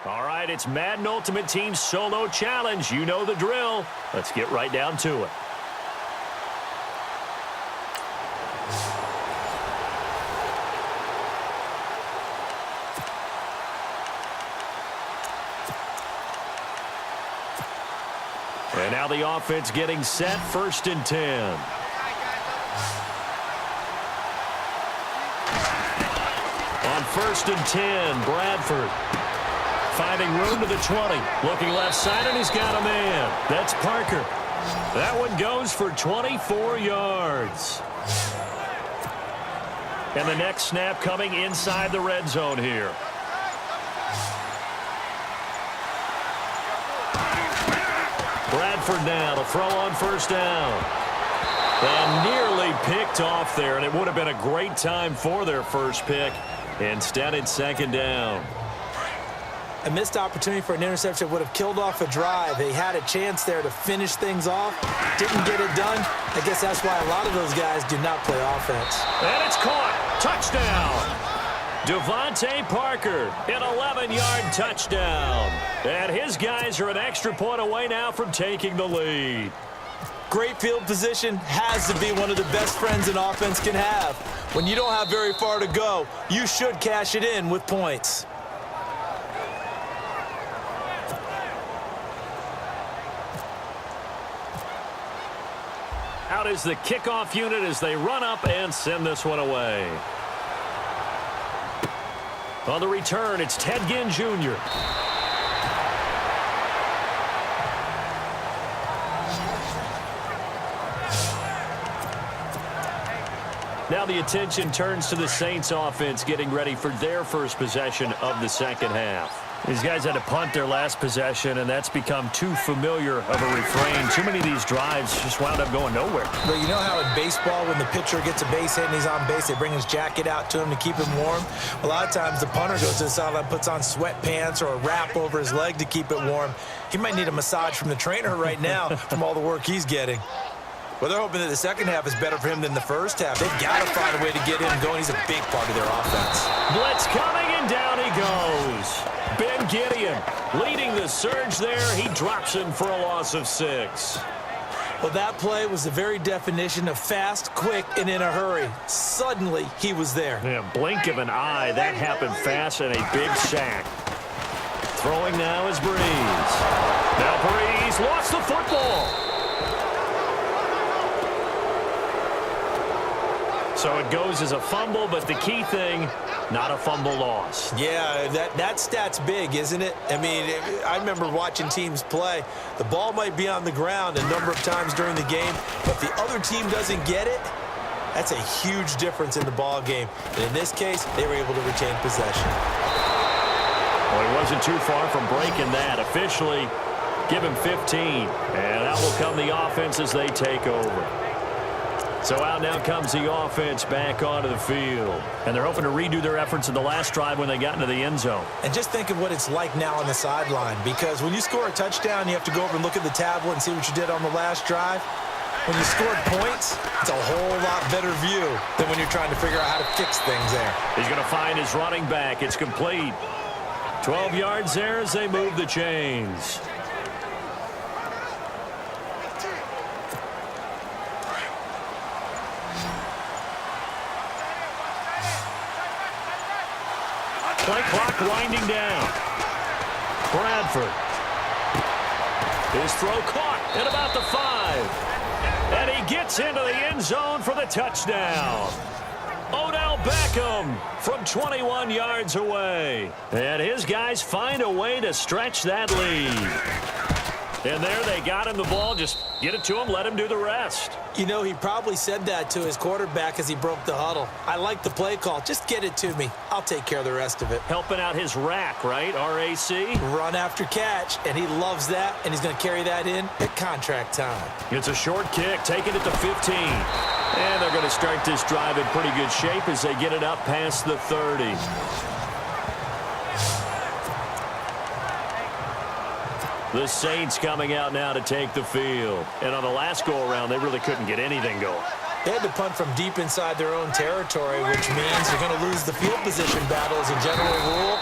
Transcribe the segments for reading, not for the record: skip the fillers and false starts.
All right, it's Madden Ultimate Team Solo Challenge. You know the drill. Let's get right down to it. And now the offense getting set, 1st and 10. On 1st and 10, Bradford. Finding room to the 20. Looking left side, and he's got a man. That's Parker. That one goes for 24 yards. And the next snap coming inside the red zone here. Bradford now to throw on 1st down. And nearly picked off there, and it would have been a great time for their first pick. Instead, it's 2nd down. A missed opportunity for an interception would have killed off a drive. They had a chance there to finish things off. Didn't get it done. I guess that's why a lot of those guys do not play offense. And it's caught. Touchdown. Devontae Parker, an 11-yard touchdown. And his guys are an extra point away now from taking the lead. Great field position has to be one of the best friends an offense can have. When you don't have very far to go, you should cash it in with points. Out is the kickoff unit as they run up and send this one away. On the return, it's Ted Ginn Jr. Now the attention turns to the Saints offense getting ready for their first possession of the second half. These guys had to punt their last possession, and that's become too familiar of a refrain. Too many of these drives just wound up going nowhere. But you know how in baseball, when the pitcher gets a base hit and he's on base, they bring his jacket out to him to keep him warm? A lot of times the punter goes to the sideline, puts on sweatpants or a wrap over his leg to keep it warm. He might need a massage from the trainer right now from all the work he's getting. Well, they're hoping that the second half is better for him than the first half. They've got to find a way to get him going. He's a big part of their offense. Blitz coming, and down he goes. Ben Gideon leading the surge there. He drops him for a loss of 6. Well, that play was the very definition of fast, quick, and in a hurry. Suddenly, he was there. Yeah, blink of an eye. That happened fast, and a big sack. Throwing now is Breeze. Now Breeze lost the football. So it goes as a fumble, but the key thing, not a fumble loss. Yeah, that stat's big, isn't it? I mean, I remember watching teams play. The ball might be on the ground a number of times during the game, but the other team doesn't get it. That's a huge difference in the ball game. And in this case, they were able to retain possession. Well, he wasn't too far from breaking that. Officially, give him 15. And out will come the offense as they take over. So out now comes the offense back onto the field. And they're hoping to redo their efforts in the last drive when they got into the end zone. And just think of what it's like now on the sideline, because when you score a touchdown, you have to go over and look at the tablet and see what you did on the last drive. When you scored points, it's a whole lot better view than when you're trying to figure out how to fix things there. He's going to find his running back. It's complete. 12 yards there as they move the chains. Play clock winding down. Bradford. His throw caught at about the 5. And he gets into the end zone for the touchdown. Odell Beckham from 21 yards away. And his guys find a way to stretch that lead. And there they got him the ball. Just get it to him, let him do the rest. You know, he probably said that to his quarterback as he broke the huddle. I like the play call. Just get it to me. I'll take care of the rest of it. Helping out his rack, right? R-A-C? Run after catch, and he loves that, and he's going to carry that in at contract time. It's a short kick, taking it to 15. And they're going to start this drive in pretty good shape as they get it up past the 30. The Saints coming out now to take the field. And on the last go-around, they really couldn't get anything going. They had to punt from deep inside their own territory, which means they're going to lose the field position battle as a general rule.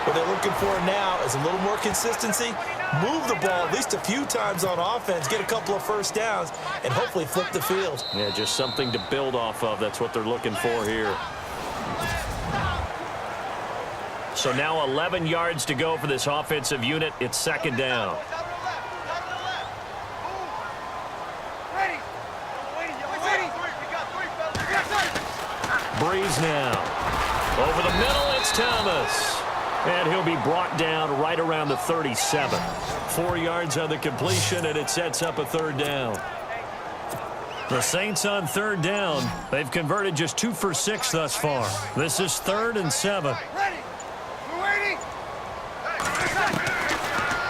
What they're looking for now is a little more consistency, move the ball at least a few times on offense, get a couple of first downs, and hopefully flip the field. Yeah, just something to build off of. That's what they're looking for here. So now 11 yards to go for this offensive unit. It's second down. Breeze now. Over the middle, it's Thomas. And he'll be brought down right around the 37. 4 yards on the completion, and it sets up a third down. The Saints on third down. They've converted just 2 for 6 thus far. This is 3rd and 7.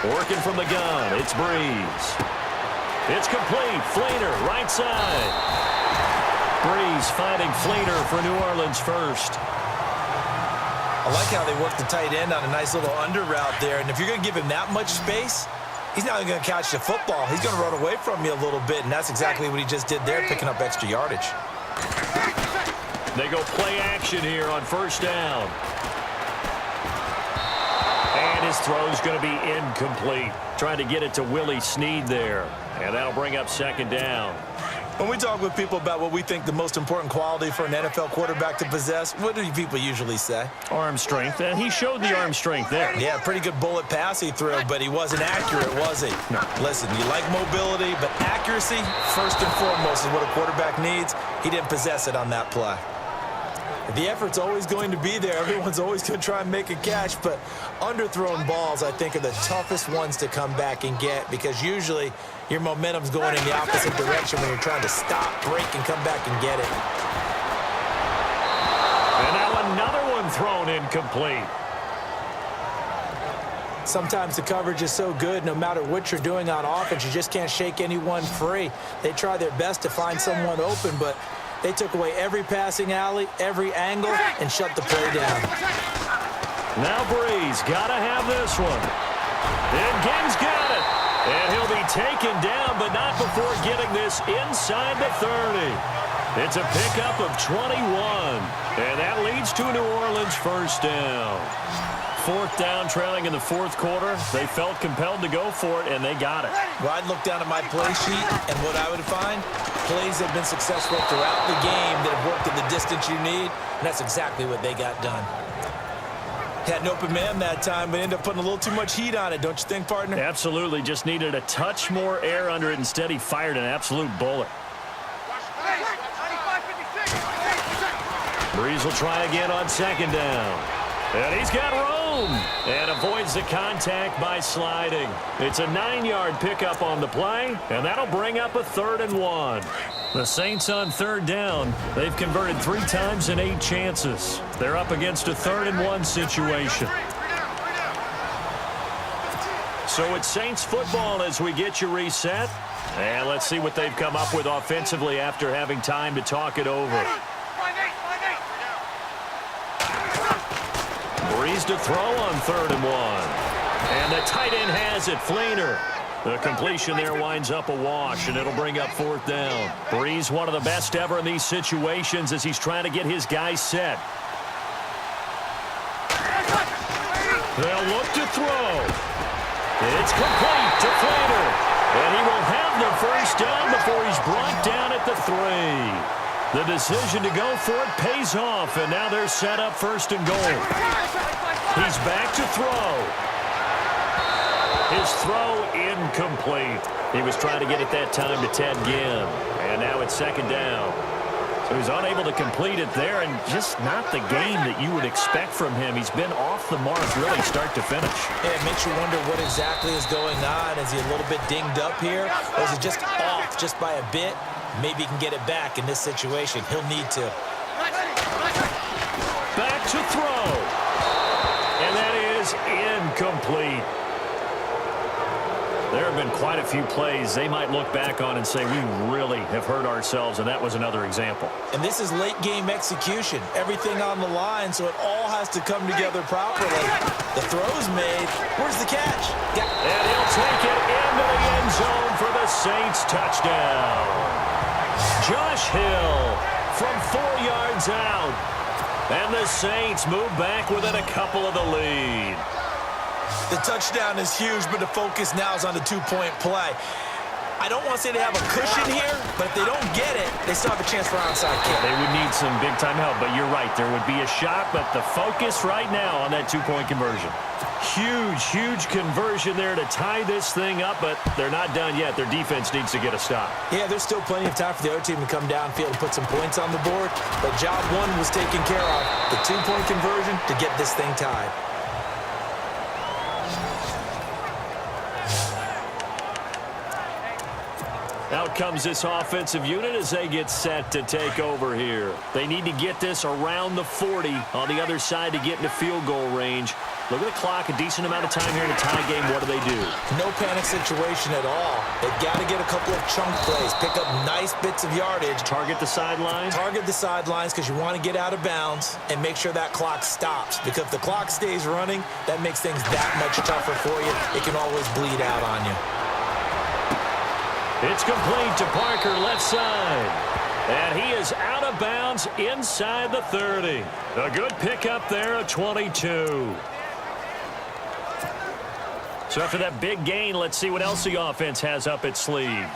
Working from the gun, it's Breeze. It's complete. Fleener, right side. Breeze finding Fleener for New Orleans first. I like how they work the tight end on a nice little under route there. And if you're going to give him that much space, he's not going to catch the football. He's going to run away from you a little bit, and that's exactly what he just did there, picking up extra yardage. They go play action here on first down. And his throw's going to be incomplete. Trying to get it to Willie Snead there. And that'll bring up second down. When we talk with people about what we think the most important quality for an NFL quarterback to possess, what do people usually say? Arm strength, and he showed the arm strength there. Yeah, pretty good bullet pass he threw, but he wasn't accurate, was he? No. Listen, you like mobility, but accuracy, first and foremost, is what a quarterback needs. He didn't possess it on that play. The effort's always going to be there. Everyone's always going to try and make a catch, but underthrown balls, I think, are the toughest ones to come back and get because usually your momentum's going in the opposite direction when you're trying to stop, break, and come back and get it. And now another one thrown incomplete. Sometimes the coverage is so good, no matter what you're doing on offense, you just can't shake anyone free. They try their best to find someone open, but they took away every passing alley, every angle, and shut the play down. Now Breeze got to have this one. And Gibbs got it. And he'll be taken down, but not before getting this inside the 30. It's a pickup of 21. And that leads to a New Orleans first down. Fourth down, trailing in the fourth quarter. They felt compelled to go for it, and they got it. Well, I'd look down at my play sheet, and what I would find, plays have been successful throughout the game that have worked at the distance you need, and that's exactly what they got done. Had an open man that time, but ended up putting a little too much heat on it, don't you think, partner? Absolutely. Just needed a touch more air under it. Instead, he fired an absolute bullet. Breeze will try again on second down. And he's got room and avoids the contact by sliding. It's a 9-yard pickup on the play, and that'll bring up a 3rd and 1. The Saints on third down. They've converted 3 times in 8 chances. They're up against a 3rd and 1 situation. So it's Saints football as we get you reset. And let's see what they've come up with offensively after having time to talk it over. Breeze to throw on 3rd and 1. And the tight end has it, Fleener. The completion there winds up a wash, and it'll bring up 4th down. Breeze, one of the best ever in these situations as he's trying to get his guys set. They'll look to throw. It's complete to Fleener. And he will have the first down before he's brought down at the 3. The decision to go for it pays off, and now they're set up 1st and goal. He's back to throw. His throw incomplete. He was trying to get it that time to Ted Ginn, and now it's 2nd down. So he's unable to complete it there, and just not the game that you would expect from him. He's been off the mark really start to finish. Yeah, it makes you wonder what exactly is going on. Is he a little bit dinged up here, or is he just off just by a bit? Maybe he can get it back in this situation. He'll need to. Back to throw. And that is incomplete. There have been quite a few plays they might look back on and say, we really have hurt ourselves, and that was another example. And this is late game execution. Everything on the line, so it all has to come together properly. The throw's made. Where's the catch? And he'll take it into the end zone for the Saints touchdown. Josh Hill from 4 yards out. And the Saints move back within a couple of the lead. The touchdown is huge, but the focus now is on the two-point play. I don't want to say they have a cushion here, but if they don't get it, they still have a chance for onside kick. They would need some big-time help, but you're right. There would be a shot, but the focus right now on that two-point conversion. Huge, huge conversion there to tie this thing up, but they're not done yet. Their defense needs to get a stop. Yeah, there's still plenty of time for the other team to come downfield and put some points on the board, but job one was taken care of. The two-point conversion to get this thing tied. Out comes this offensive unit as they get set to take over here. They need to get this around the 40 on the other side to get into field goal range. Look at the clock, a decent amount of time here in a tie game. What do? No panic situation at all. They've got to get a couple of chunk plays, pick up nice bits of yardage. Target the sidelines? Target the sidelines because you want to get out of bounds and make sure that clock stops. Because if the clock stays running, that makes things that much tougher for you. It can always bleed out on you. It's complete to Parker, left side. And he is out of bounds inside the 30. A good pickup there, a 22. So after that big gain, let's see what else the offense has up its sleeve.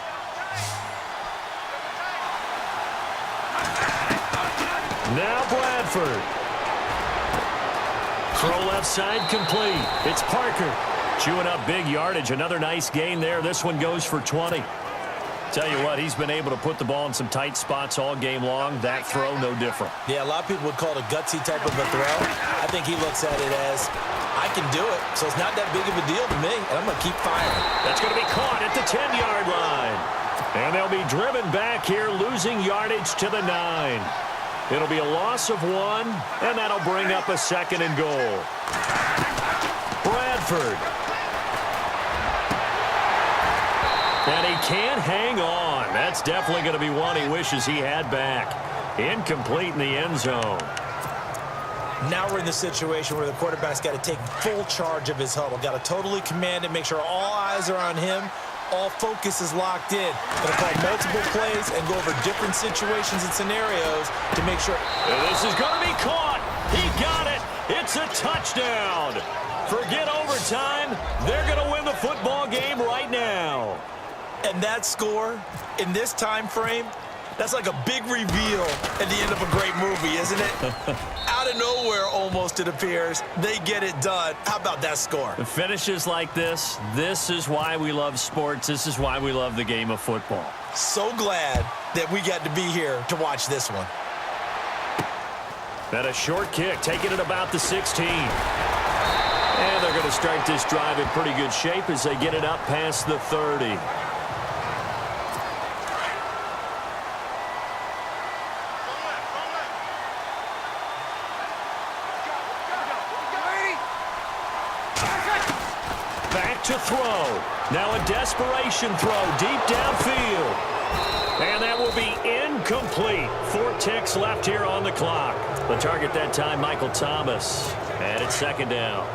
Now Bradford. Throw left side complete. It's Parker. Chewing up big yardage. Another nice gain there. This one goes for 20. Tell you what, he's been able to put the ball in some tight spots all game long. That throw, no different. Yeah, a lot of people would call it a gutsy type of a throw. I think he looks at it as, I can do it, so it's not that big of a deal to me, and I'm going to keep firing. That's going to be caught at the 10-yard line. And they'll be driven back here, losing yardage to the 9. It'll be a loss of 1, and that'll bring up a 2nd and goal. Bradford. And he can't hang on. That's definitely going to be one he wishes he had back. Incomplete in the end zone. Now we're in the situation where the quarterback's got to take full charge of his huddle. Got to totally command it, make sure all eyes are on him. All focus is locked in. Going to call multiple plays and go over different situations and scenarios to make sure. This is going to be caught. He got it. It's a touchdown. Forget overtime. They're going to win the football game right now. And that score in this time frame, that's like a big reveal at the end of a great movie, isn't it? Out of nowhere, almost, it appears. They get it done. How about that score? The finishes like this is why we love sports. This is why we love the game of football. So glad that we got to be here to watch this one. And a short kick, taking it about the 16. And they're going to start this drive in pretty good shape as they get it up past the 30. To throw. Now a desperation throw deep downfield. And that will be incomplete. 4 ticks left here on the clock. The target that time, Michael Thomas. And it's 2nd down.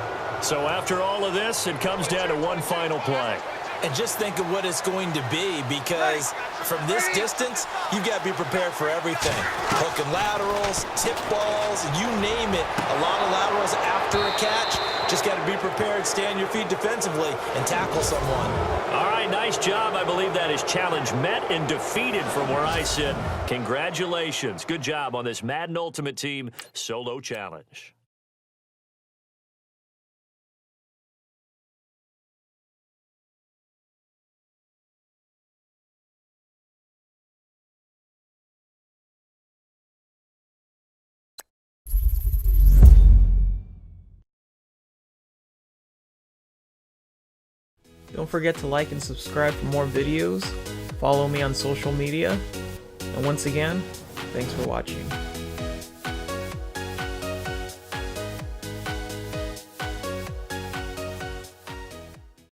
So after all of this, it comes down to one final play. And just think of what it's going to be, because from this distance, you've got to be prepared for everything. Hook and laterals, tip balls, you name it. A lot of laterals after a catch. Just got to be prepared, stand your feet defensively, and tackle someone. All right, nice job. I believe that is challenge met and defeated from where I sit. Congratulations. Good job on this Madden Ultimate Team Solo Challenge. Don't forget to like and subscribe for more videos. Follow me on social media. And once again, thanks for watching.